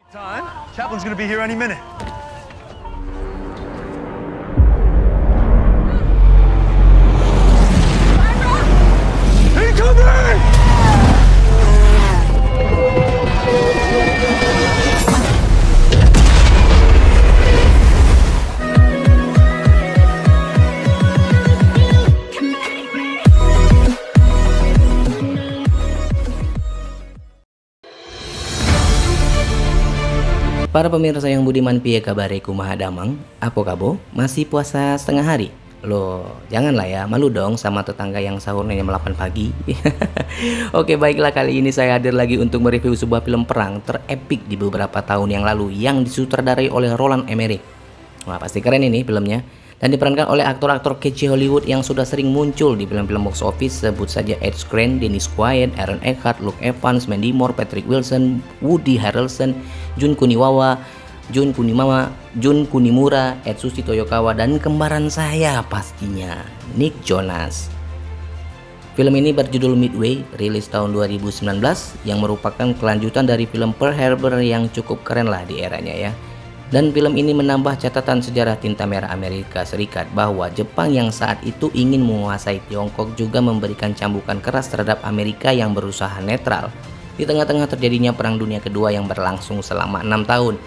Time. Chaplain's gonna be here any minute. Incoming! Para pemirsa yang budiman piye kabare kumaha damang? Apa kabo? Masih puasa setengah hari? Loh, janganlah ya, malu dong sama tetangga yang sahurnya jam 8 pagi. Oke, baiklah, kali ini saya hadir lagi untuk mereview sebuah film perang terepik di beberapa tahun yang lalu yang disutradarai oleh Roland Emmerich. Wah, pasti keren ini filmnya. Dan diperankan oleh aktor-aktor kece Hollywood yang sudah sering muncul di film-film box office, sebut saja Ed Skrein, Dennis Quaid, Aaron Eckhart, Luke Evans, Mandy Moore, Patrick Wilson, Woody Harrelson, Jun Kunimura, Etsushi Toyokawa, dan kembaran saya pastinya, Nick Jonas. Film ini berjudul Midway, rilis tahun 2019, yang merupakan kelanjutan dari film Pearl Harbor yang cukup keren lah di eranya ya. Dan film ini menambah catatan sejarah tinta merah Amerika Serikat bahwa Jepang yang saat itu ingin menguasai Tiongkok juga memberikan cambukan keras terhadap Amerika yang berusaha netral di tengah-tengah terjadinya Perang Dunia Kedua yang berlangsung selama 6 tahun,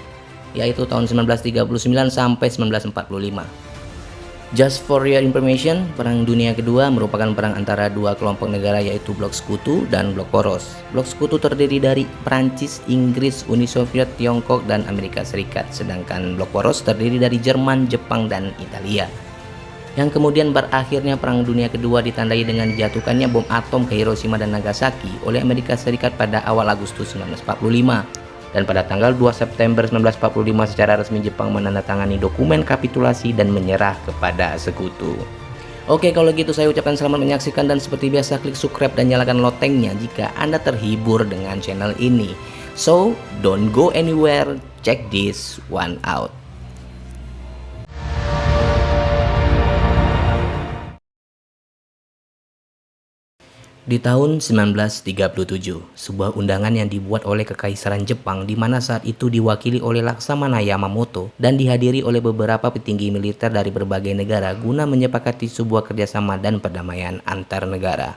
yaitu tahun 1939 sampai 1945. Just for your information, Perang Dunia Kedua merupakan perang antara dua kelompok negara, yaitu Blok Sekutu dan Blok Poros. Blok Sekutu terdiri dari Prancis, Inggris, Uni Soviet, Tiongkok, dan Amerika Serikat, sedangkan Blok Poros terdiri dari Jerman, Jepang, dan Italia. Yang kemudian berakhirnya Perang Dunia Kedua ditandai dengan dijatuhkannya bom atom ke Hiroshima dan Nagasaki oleh Amerika Serikat pada awal Agustus 1945. Dan pada tanggal 2 September 1945 secara resmi Jepang menandatangani dokumen kapitulasi dan menyerah kepada Sekutu. Oke, kalau gitu saya ucapkan selamat menyaksikan, dan seperti biasa klik subscribe dan nyalakan loncengnya jika Anda terhibur dengan channel ini. So, don't go anywhere, check this one out. Di tahun 1937, sebuah undangan yang dibuat oleh Kekaisaran Jepang di mana saat itu diwakili oleh Laksamana Yamamoto dan dihadiri oleh beberapa petinggi militer dari berbagai negara guna menyepakati sebuah kerjasama dan perdamaian antar negara.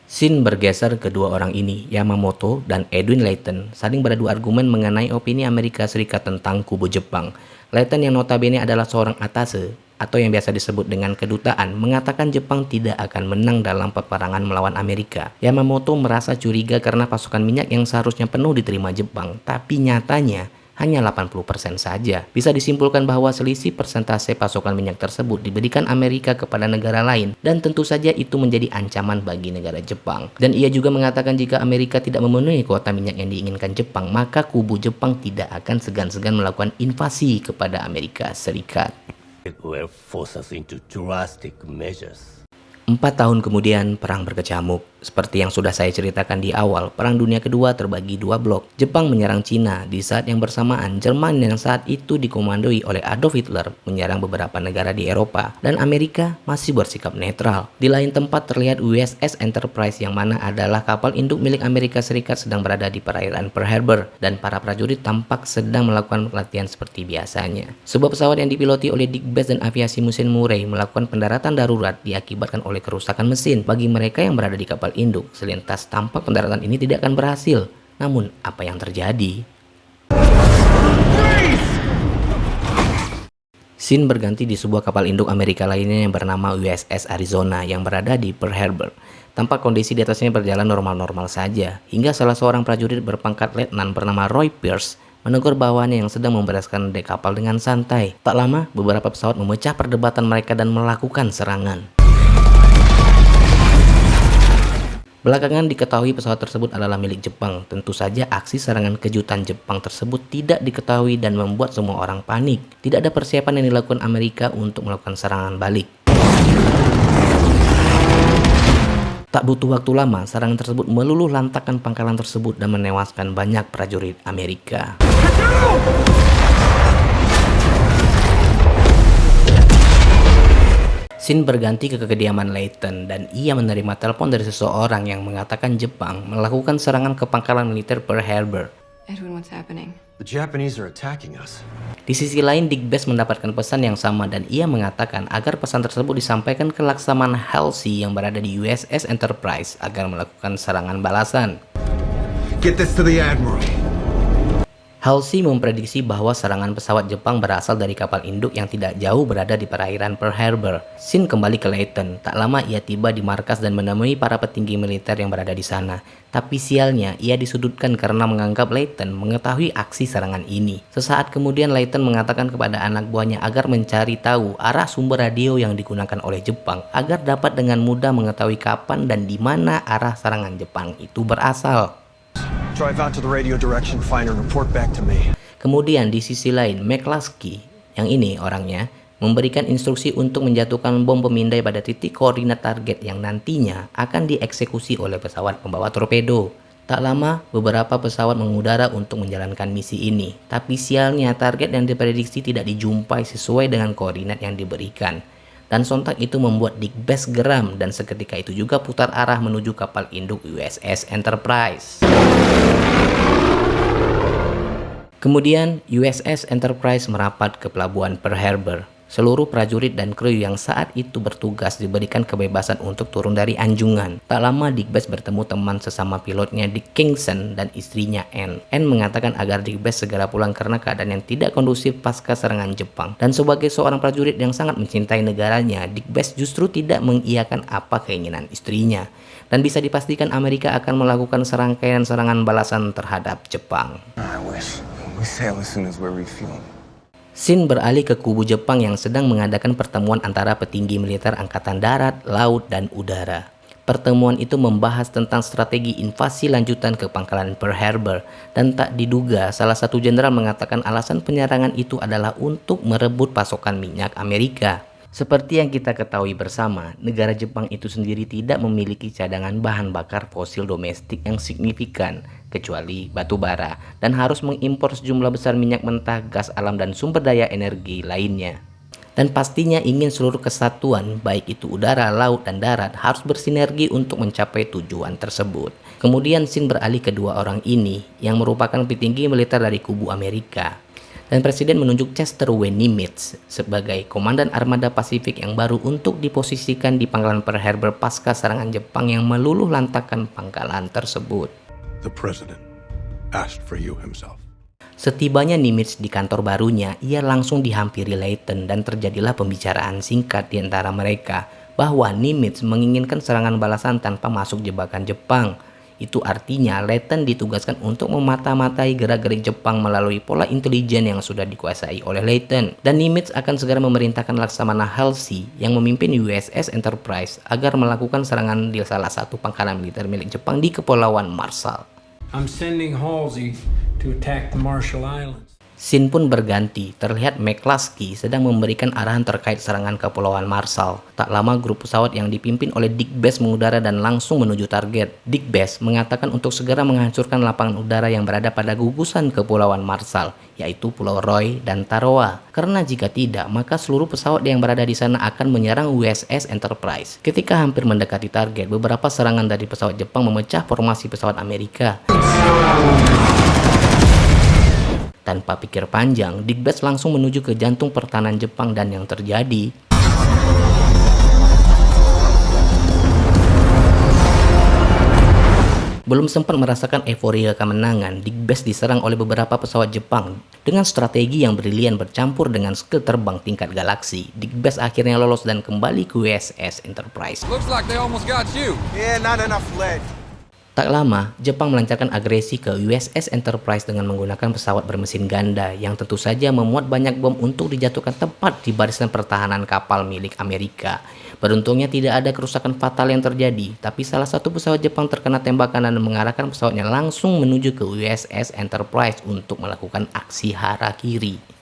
Scene bergeser kedua orang ini, Yamamoto dan Edwin Layton, saling beradu argumen mengenai opini Amerika Serikat tentang kubu Jepang. Layton yang notabene adalah seorang atase, atau yang biasa disebut dengan kedutaan, mengatakan Jepang tidak akan menang dalam peperangan melawan Amerika. Yamamoto merasa curiga karena pasokan minyak yang seharusnya penuh diterima Jepang, tapi nyatanya hanya 80% saja. Bisa disimpulkan bahwa selisih persentase pasokan minyak tersebut diberikan Amerika kepada negara lain, dan tentu saja itu menjadi ancaman bagi negara Jepang. Dan ia juga mengatakan jika Amerika tidak memenuhi kuota minyak yang diinginkan Jepang, maka kubu Jepang tidak akan segan-segan melakukan invasi kepada Amerika Serikat. It will force us into drastic measures. 4 tahun kemudian, perang berkecamuk. Seperti yang sudah saya ceritakan di awal, Perang Dunia Kedua terbagi dua blok. Jepang menyerang Cina, di saat yang bersamaan Jerman yang saat itu dikomandoi oleh Adolf Hitler menyerang beberapa negara di Eropa, dan Amerika masih bersikap netral. Di lain tempat terlihat USS Enterprise yang mana adalah kapal induk milik Amerika Serikat sedang berada di perairan Pearl Harbor, dan para prajurit tampak sedang melakukan latihan seperti biasanya. Sebuah pesawat yang dipiloti oleh Dick Best dan aviasi mesin Murray melakukan pendaratan darurat diakibatkan oleh kerusakan mesin. Bagi mereka yang berada di kapal induk, selintas tampak pendaratan ini tidak akan berhasil. Namun, apa yang terjadi? Scene berganti di sebuah kapal induk Amerika lainnya yang bernama USS Arizona yang berada di Pearl Harbor. Tampak kondisi di atasnya berjalan normal-normal saja, hingga salah seorang prajurit berpangkat letnan bernama Roy Pierce menegur bawahannya yang sedang membereskan dek kapal dengan santai. Tak lama, beberapa pesawat memecah perdebatan mereka dan melakukan serangan. Belakangan diketahui pesawat tersebut adalah milik Jepang. Tentu saja aksi serangan kejutan Jepang tersebut tidak diketahui dan membuat semua orang panik. Tidak ada persiapan yang dilakukan Amerika untuk melakukan serangan balik. Tak butuh waktu lama, serangan tersebut meluluh lantakkan pangkalan tersebut dan menewaskan banyak prajurit Amerika. Scene berganti ke kediaman Layton dan ia menerima telepon dari seseorang yang mengatakan Jepang melakukan serangan ke pangkalan militer Pearl Harbor. Edwin, what's happening? The Japanese are attacking us. Di sisi lain, Dick Bass mendapatkan pesan yang sama dan ia mengatakan agar pesan tersebut disampaikan ke Laksamana Halsey yang berada di USS Enterprise agar melakukan serangan balasan. Get this to the Admiral. Halsey memprediksi bahwa serangan pesawat Jepang berasal dari kapal induk yang tidak jauh berada di perairan Pearl Harbor. Sin kembali ke Layton. Tak lama ia tiba di markas dan menemui para petinggi militer yang berada di sana. Tapi sialnya, ia disudutkan karena menganggap Layton mengetahui aksi serangan ini. Sesaat kemudian Layton mengatakan kepada anak buahnya agar mencari tahu arah sumber radio yang digunakan oleh Jepang agar dapat dengan mudah mengetahui kapan dan di mana arah serangan Jepang itu berasal. Drive out to the radio direction, find and report back to me. Kemudian di sisi lain, McCluskey, yang ini orangnya, memberikan instruksi untuk menjatuhkan bom pemindai pada titik koordinat target yang nantinya akan dieksekusi oleh pesawat pembawa torpedo. Tak lama, beberapa pesawat mengudara untuk menjalankan misi ini. Tapi sialnya, target yang diprediksi tidak dijumpai sesuai dengan koordinat yang diberikan. Dan sontak itu membuat Dick Bass geram dan seketika itu juga putar arah menuju kapal induk USS Enterprise. Kemudian USS Enterprise merapat ke pelabuhan Pearl Harbor. Seluruh prajurit dan kru yang saat itu bertugas diberikan kebebasan untuk turun dari anjungan. Tak lama Dick Bass bertemu teman sesama pilotnya Dick Kingston dan istrinya Anne. Anne mengatakan agar Dick Bass segera pulang karena keadaan yang tidak kondusif pasca serangan Jepang. Dan sebagai seorang prajurit yang sangat mencintai negaranya, Dick Bass justru tidak mengiyakan apa keinginan istrinya. Dan bisa dipastikan Amerika akan melakukan serangkaian serangan balasan terhadap Jepang. I wish we sail as soon as we're refueling. Sin beralih ke kubu Jepang yang sedang mengadakan pertemuan antara petinggi militer angkatan darat, laut, dan udara. Pertemuan itu membahas tentang strategi invasi lanjutan ke pangkalan Pearl Harbor dan tak diduga salah satu jenderal mengatakan alasan penyerangan itu adalah untuk merebut pasokan minyak Amerika. Seperti yang kita ketahui bersama, negara Jepang itu sendiri tidak memiliki cadangan bahan bakar fosil domestik yang signifikan, kecuali batu bara, dan harus mengimpor sejumlah besar minyak mentah, gas alam, dan sumber daya energi lainnya. Dan pastinya ingin seluruh kesatuan, baik itu udara, laut, dan darat, harus bersinergi untuk mencapai tujuan tersebut. Kemudian Sin beralih ke dua orang ini, yang merupakan petinggi militer dari kubu Amerika. Dan Presiden menunjuk Chester W. Nimitz sebagai Komandan Armada Pasifik yang baru untuk diposisikan di pangkalan Pearl Harbor pasca serangan Jepang yang meluluh lantakan pangkalan tersebut. The president asked for you himself. Setibanya Nimitz di kantor barunya, ia langsung dihampiri Layton dan terjadilah pembicaraan singkat di antara mereka bahwa Nimitz menginginkan serangan balasan tanpa masuk jebakan Jepang. Itu artinya Layton ditugaskan untuk memata-matai gerak-gerik Jepang melalui pola intelijen yang sudah dikuasai oleh Layton. Dan Nimitz akan segera memerintahkan Laksamana Halsey yang memimpin USS Enterprise agar melakukan serangan di salah satu pangkalan militer milik Jepang di Kepulauan Marshall. I'm sending Halsey to attack the Marshall Islands. Scene pun berganti, terlihat McCluskey sedang memberikan arahan terkait serangan Kepulauan Marshall. Tak lama grup pesawat yang dipimpin oleh Dick Bass mengudara dan langsung menuju target. Dick Bass mengatakan untuk segera menghancurkan lapangan udara yang berada pada gugusan Kepulauan Marshall, yaitu Pulau Roy dan Tarawa. Karena jika tidak, maka seluruh pesawat yang berada di sana akan menyerang USS Enterprise. Ketika hampir mendekati target, beberapa serangan dari pesawat Jepang memecah formasi pesawat Amerika. Tanpa pikir panjang, Dick Bass langsung menuju ke jantung pertahanan Jepang dan yang terjadi belum sempat merasakan euforia kemenangan, Dick Bass diserang oleh beberapa pesawat Jepang. Dengan strategi yang brilian bercampur dengan skill terbang tingkat galaksi, Dick Bass akhirnya lolos dan kembali ke USS Enterprise. Looks like they almost got you. Yeah, not enough lead. Tak lama, Jepang melancarkan agresi ke USS Enterprise dengan menggunakan pesawat bermesin ganda yang tentu saja memuat banyak bom untuk dijatuhkan tepat di barisan pertahanan kapal milik Amerika. Beruntungnya tidak ada kerusakan fatal yang terjadi, tapi salah satu pesawat Jepang terkena tembakan dan mengarahkan pesawatnya langsung menuju ke USS Enterprise untuk melakukan aksi harakiri.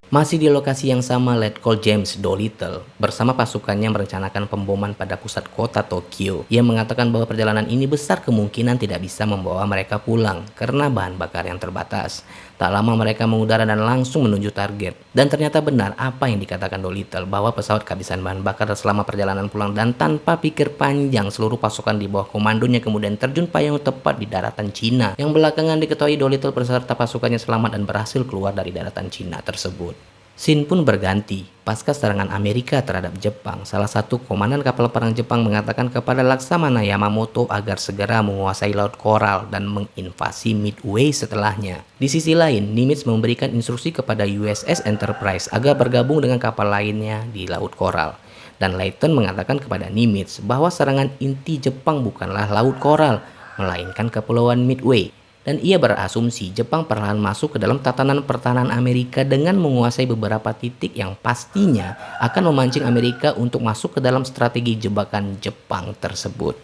Masih di lokasi yang sama, Letkol James Dolittle bersama pasukannya merencanakan pemboman pada pusat kota Tokyo. Ia mengatakan bahwa perjalanan ini besar kemungkinan tidak bisa membawa mereka pulang karena bahan bakar yang terbatas. Tak lama mereka mengudara dan langsung menuju target. Dan ternyata benar apa yang dikatakan Dolittle bahwa pesawat kehabisan bahan bakar selama perjalanan pulang, dan tanpa pikir panjang seluruh pasukan di bawah komandonya kemudian terjun payung tepat di daratan Cina. Yang belakangan diketahui Dolittle beserta pasukannya selamat dan berhasil keluar dari daratan Cina tersebut. Scene pun berganti. Pasca serangan Amerika terhadap Jepang, salah satu komandan kapal perang Jepang mengatakan kepada Laksamana Yamamoto agar segera menguasai Laut Coral dan menginvasi Midway setelahnya. Di sisi lain, Nimitz memberikan instruksi kepada USS Enterprise agar bergabung dengan kapal lainnya di Laut Coral. Dan Layton mengatakan kepada Nimitz bahwa serangan inti Jepang bukanlah Laut Coral, melainkan Kepulauan Midway. Dan ia berasumsi Jepang perlahan masuk ke dalam tatanan pertahanan Amerika dengan menguasai beberapa titik yang pastinya akan memancing Amerika untuk masuk ke dalam strategi jebakan Jepang tersebut.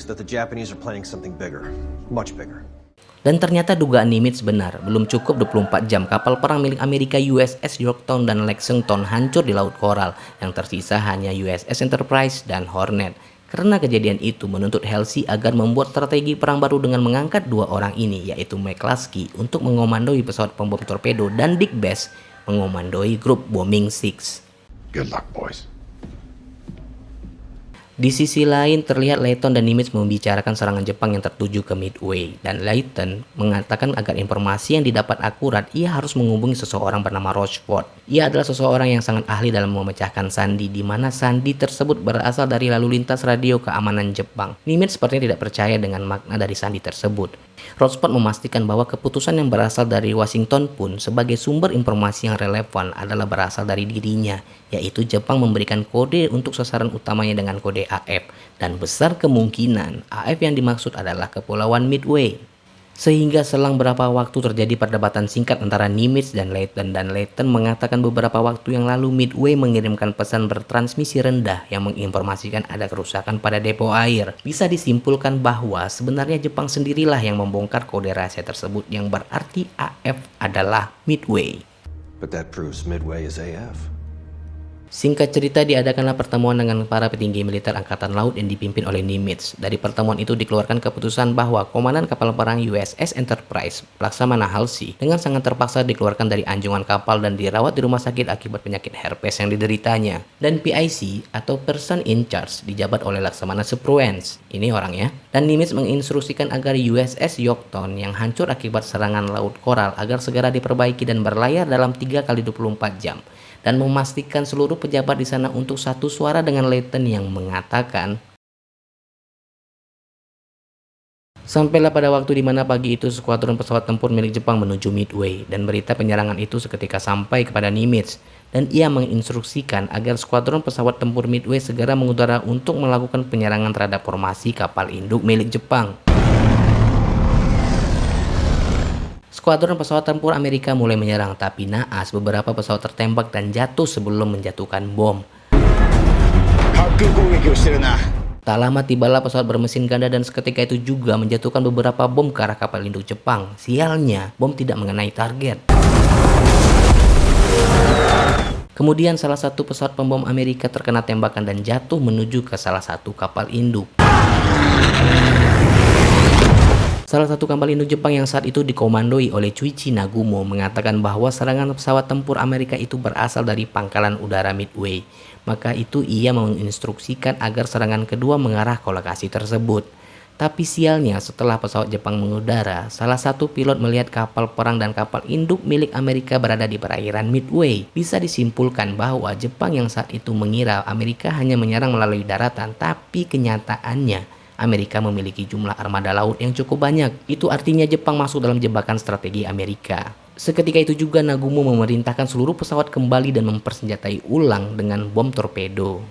That the Japanese are planning something bigger, much bigger. Dan ternyata dugaan Nimitz benar, belum cukup 24 jam kapal perang milik Amerika USS Yorktown dan Lexington hancur di Laut Coral, yang tersisa hanya USS Enterprise dan Hornet. Karena kejadian itu menuntut Halsey agar membuat strategi perang baru dengan mengangkat dua orang ini, yaitu McCluskey untuk mengomandoi pesawat pembom torpedo dan Dick Best mengomandoi grup Bombing 6. Good luck, boys. Di sisi lain, terlihat Layton dan Nimitz membicarakan serangan Jepang yang tertuju ke Midway, dan Layton mengatakan agar informasi yang didapat akurat, ia harus menghubungi seseorang bernama Rochefort. Ia adalah seseorang yang sangat ahli dalam memecahkan sandi, di mana sandi tersebut berasal dari lalu lintas radio keamanan Jepang. Nimitz sepertinya tidak percaya dengan makna dari sandi tersebut. Rochefort memastikan bahwa keputusan yang berasal dari Washington pun sebagai sumber informasi yang relevan adalah berasal dari dirinya, yaitu Jepang memberikan kode untuk sasaran utamanya dengan kode AF, dan besar kemungkinan AF yang dimaksud adalah Kepulauan Midway. Sehingga selang beberapa waktu terjadi perdebatan singkat antara Nimitz dan Layton mengatakan beberapa waktu yang lalu Midway mengirimkan pesan bertransmisi rendah yang menginformasikan ada kerusakan pada depo air. Bisa disimpulkan bahwa sebenarnya Jepang sendirilah yang membongkar kode rahasia tersebut, yang berarti AF adalah Midway. But that proves Midway is AF. Singkat cerita, diadakanlah pertemuan dengan para petinggi militer Angkatan Laut yang dipimpin oleh Nimitz. Dari pertemuan itu dikeluarkan keputusan bahwa komandan kapal perang USS Enterprise, Laksamana Halsey, dengan sangat terpaksa dikeluarkan dari anjungan kapal dan dirawat di rumah sakit akibat penyakit herpes yang dideritanya. Dan PIC atau Person in Charge dijabat oleh Laksamana Spruance, ini orangnya. Dan Nimitz menginstruksikan agar USS Yorktown yang hancur akibat serangan Laut Coral agar segera diperbaiki dan berlayar dalam 3 kali 24 jam. Dan memastikan seluruh pejabat di sana untuk satu suara dengan Layton yang mengatakan, sampailah pada waktu di mana pagi itu skuadron pesawat tempur milik Jepang menuju Midway, dan berita penyerangan itu seketika sampai kepada Nimitz, dan ia menginstruksikan agar skuadron pesawat tempur Midway segera mengudara untuk melakukan penyerangan terhadap formasi kapal induk milik Jepang. Skuadron pesawat tempur Amerika mulai menyerang, tapi naas beberapa pesawat tertembak dan jatuh sebelum menjatuhkan bom. Tak lama tibalah pesawat bermesin ganda dan seketika itu juga menjatuhkan beberapa bom ke arah kapal induk Jepang. Sialnya, bom tidak mengenai target. Kemudian salah satu pesawat pembom Amerika terkena tembakan dan jatuh menuju ke salah satu kapal induk. Salah satu kapal induk Jepang yang saat itu dikomandoi oleh Chuichi Nagumo mengatakan bahwa serangan pesawat tempur Amerika itu berasal dari pangkalan udara Midway. Maka itu ia menginstruksikan agar serangan kedua mengarah ke lokasi tersebut. Tapi sialnya setelah pesawat Jepang mengudara, salah satu pilot melihat kapal perang dan kapal induk milik Amerika berada di perairan Midway. Bisa disimpulkan bahwa Jepang yang saat itu mengira Amerika hanya menyerang melalui daratan, tapi kenyataannya Amerika memiliki jumlah armada laut yang cukup banyak. Itu artinya Jepang masuk dalam jebakan strategi Amerika. Seketika itu juga Nagumo memerintahkan seluruh pesawat kembali dan mempersenjatai ulang dengan bom torpedo.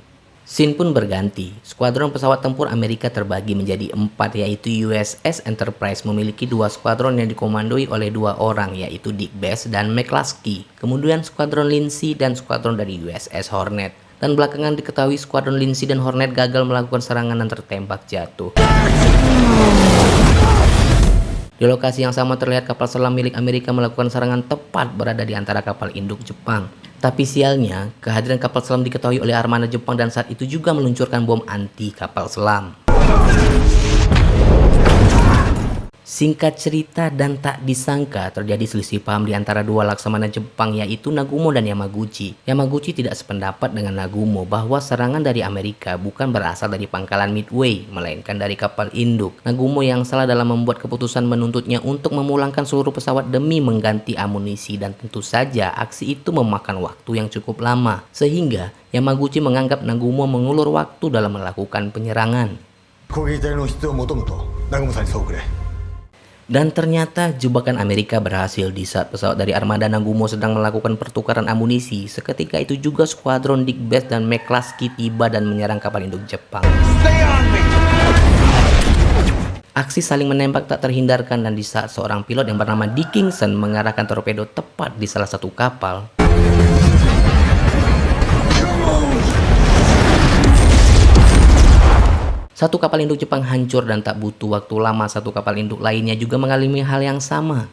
Scene pun berganti. Skuadron pesawat tempur Amerika terbagi menjadi 4, yaitu USS Enterprise memiliki 2 skuadron yang dikomandoi oleh 2 orang, yaitu Dick Best dan McCluskey. Kemudian skuadron Lindsey dan skuadron dari USS Hornet. Dan belakangan diketahui skuadron Lindsey dan Hornet gagal melakukan serangan dan tertembak jatuh. Di lokasi yang sama terlihat kapal selam milik Amerika melakukan serangan tepat berada di antara kapal induk Jepang. Tapi sialnya, kehadiran kapal selam diketahui oleh armada Jepang dan saat itu juga meluncurkan bom anti kapal selam. Singkat cerita dan tak disangka terjadi selisih paham di antara dua laksamana Jepang yaitu Nagumo dan Yamaguchi. Yamaguchi tidak sependapat dengan Nagumo bahwa serangan dari Amerika bukan berasal dari pangkalan Midway, melainkan dari kapal induk. Nagumo yang salah dalam membuat keputusan menuntutnya untuk memulangkan seluruh pesawat demi mengganti amunisi dan tentu saja aksi itu memakan waktu yang cukup lama. Sehingga Yamaguchi menganggap Nagumo mengulur waktu dalam melakukan penyerangan. Dan ternyata jebakan Amerika berhasil di saat pesawat dari armada Nagumo sedang melakukan pertukaran amunisi. Seketika itu juga skuadron Dick Best dan McCluskey tiba dan menyerang kapal induk Jepang. Aksi saling menembak tak terhindarkan dan di saat seorang pilot yang bernama Dickinson mengarahkan torpedo tepat di salah satu kapal. Satu kapal induk Jepang hancur dan tak butuh waktu lama satu kapal induk lainnya juga mengalami hal yang sama.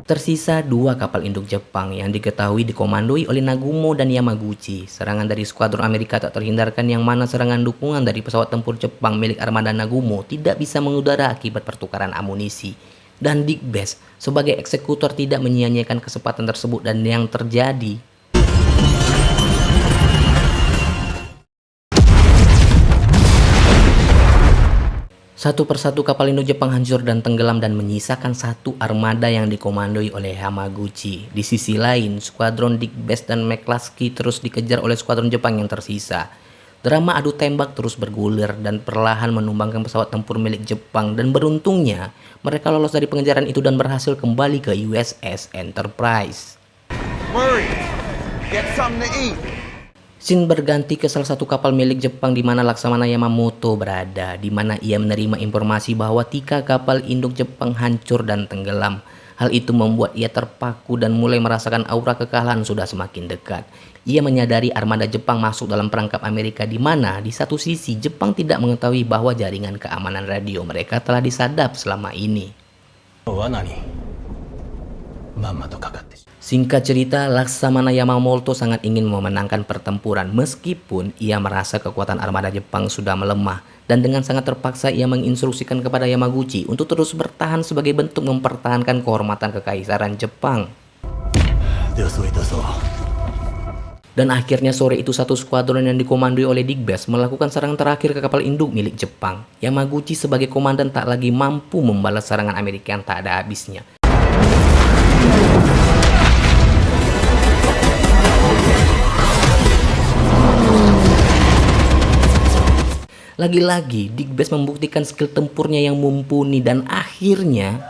Tersisa dua kapal induk Jepang yang diketahui dikomandoi oleh Nagumo dan Yamaguchi. Serangan dari skuadron Amerika tak terhindarkan yang mana serangan dukungan dari pesawat tempur Jepang milik armada Nagumo tidak bisa mengudara akibat pertukaran amunisi. Dan Dick Best sebagai eksekutor tidak menyia-nyiakan kesempatan tersebut dan yang terjadi. Satu persatu kapal induk Jepang hancur dan tenggelam dan menyisakan satu armada yang dikomandoi oleh Yamaguchi. Di sisi lain, skuadron Dick Best dan McCluskey terus dikejar oleh skuadron Jepang yang tersisa. Drama adu tembak terus bergulir dan perlahan menumbangkan pesawat tempur milik Jepang dan beruntungnya mereka lolos dari pengejaran itu dan berhasil kembali ke USS Enterprise. Murray, get something to eat. Scene berganti ke salah satu kapal milik Jepang di mana Laksamana Yamamoto berada, di mana ia menerima informasi bahwa 3 kapal induk Jepang hancur dan tenggelam. Hal itu membuat ia terpaku dan mulai merasakan aura kekalahan sudah semakin dekat. Ia menyadari armada Jepang masuk dalam perangkap Amerika di mana di satu sisi Jepang tidak mengetahui bahwa jaringan keamanan radio mereka telah disadap selama ini. Singkat cerita, Laksamana Yamamoto sangat ingin memenangkan pertempuran meskipun ia merasa kekuatan armada Jepang sudah melemah dan dengan sangat terpaksa ia menginstruksikan kepada Yamaguchi untuk terus bertahan sebagai bentuk mempertahankan kehormatan kekaisaran Jepang. Dan akhirnya sore itu satu skuadron yang dikomandoi oleh Dick Best melakukan serangan terakhir ke kapal induk milik Jepang. Yamaguchi sebagai komandan tak lagi mampu membalas serangan Amerika yang tak ada habisnya. Lagi-lagi, Dick Best membuktikan skill tempurnya yang mumpuni dan akhirnya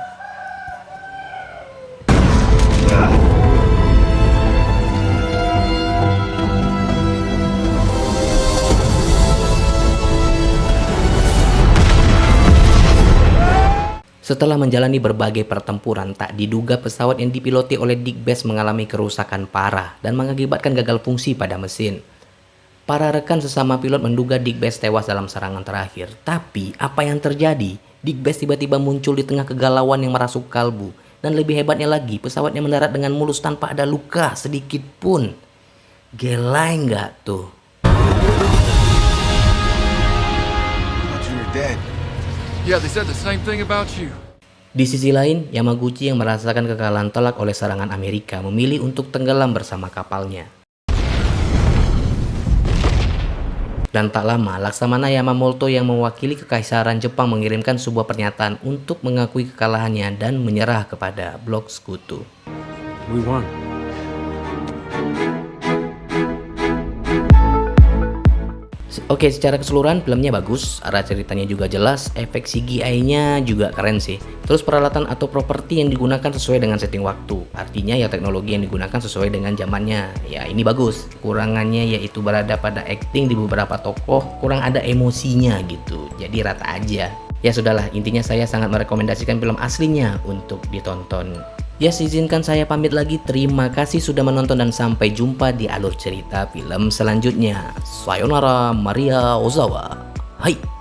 setelah menjalani berbagai pertempuran, tak diduga pesawat yang dipiloti oleh Dick Best mengalami kerusakan parah dan mengakibatkan gagal fungsi pada mesin. Para rekan sesama pilot menduga Dick Best tewas dalam serangan terakhir. Tapi apa yang terjadi? Dick Best tiba-tiba muncul di tengah kegalauan yang merasuk kalbu. Dan lebih hebatnya lagi, pesawatnya mendarat dengan mulus tanpa ada luka sedikit pun. Gelai nggak tuh? Yeah, they said the same thing about you. Di sisi lain, Yamaguchi yang merasakan kekalahan telak oleh serangan Amerika memilih untuk tenggelam bersama kapalnya. Dan tak lama, Laksamana Yamamoto yang mewakili kekaisaran Jepang mengirimkan sebuah pernyataan untuk mengakui kekalahannya dan menyerah kepada Blok Sekutu. We won. Oke, secara keseluruhan filmnya bagus, arah ceritanya juga jelas, efek CGI-nya juga keren sih. Terus peralatan atau properti yang digunakan sesuai dengan setting waktu. Artinya ya teknologi yang digunakan sesuai dengan zamannya. Ya ini bagus. Kurangannya yaitu berada pada acting di beberapa tokoh, kurang ada emosinya gitu. Jadi rata aja. Ya sudahlah, intinya saya sangat merekomendasikan film aslinya untuk ditonton. Ya, izinkan saya pamit lagi. Terima kasih sudah menonton dan sampai jumpa di alur cerita film selanjutnya. Sayonara Maria Ozawa. Hai.